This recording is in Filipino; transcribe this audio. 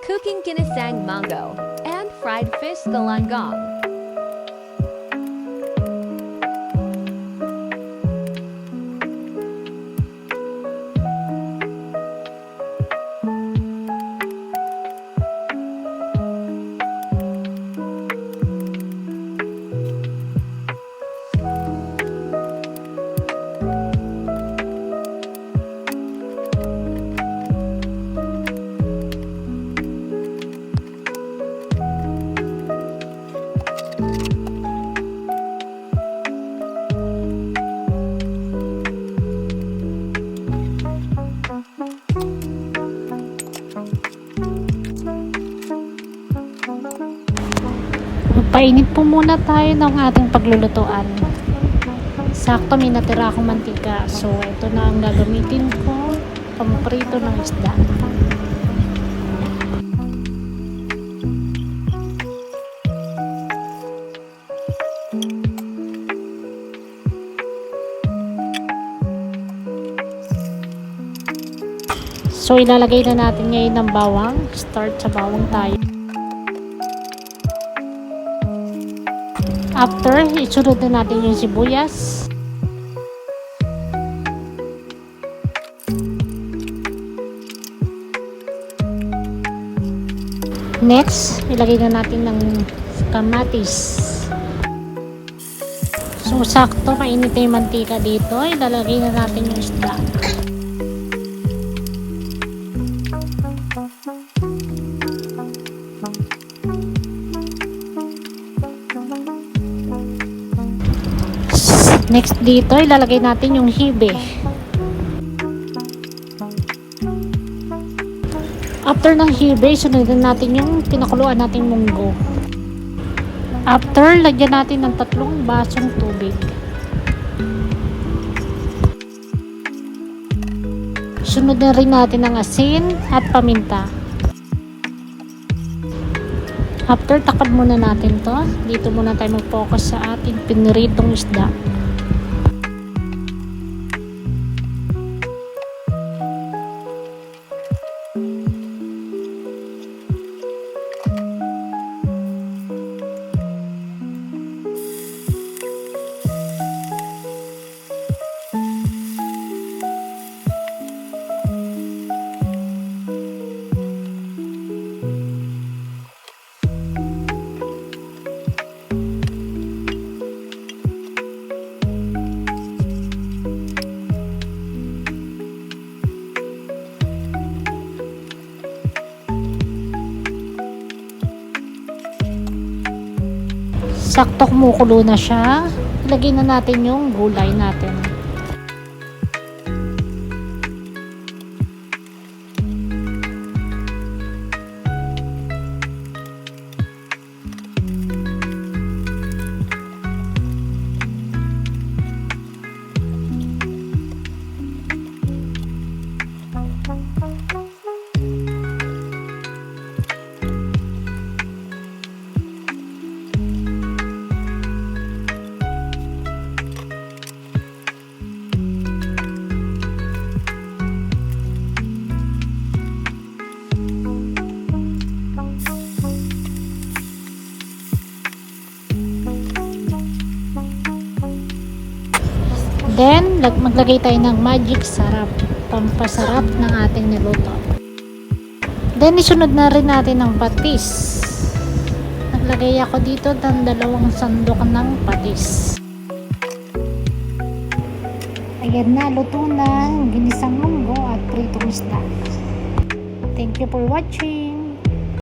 cooking ginisang mango, and fried fish galanggong. Painit po muna tayo ng ating paglulutuan. Sakto may natira akong mantika. So, ito na ang gagamitin ko. Pamprito ng isda. So, ilalagay na natin ngayon ng bawang. Start sa bawang tayo. After, isunod na natin yung sibuyas. Next, ilagay na natin ng kamatis. So, sakto, mainit na yung mantika dito. Ilalagay na natin yung isda. Next dito, ilalagay natin yung hibe. After ng hibe, sunodin natin yung pinakuluan nating munggo. After, lagyan natin ng 3 basong tubig. Sunod na rin natin ang asin at paminta. After, takad muna natin to. Dito muna tayo mag-focus sa ating piniritong isda. Sakto kumukulo na siya. Ilagay na natin yung gulay natin. Then, maglagay tayo ng magic sarap, pampasarap ng ating niluto. Then, isunod na rin natin ng patis. Naglagay ako dito ng 2 sandok ng patis. Ayan na, luto na ang ginisang munggo at pritong isda. Thank you for watching.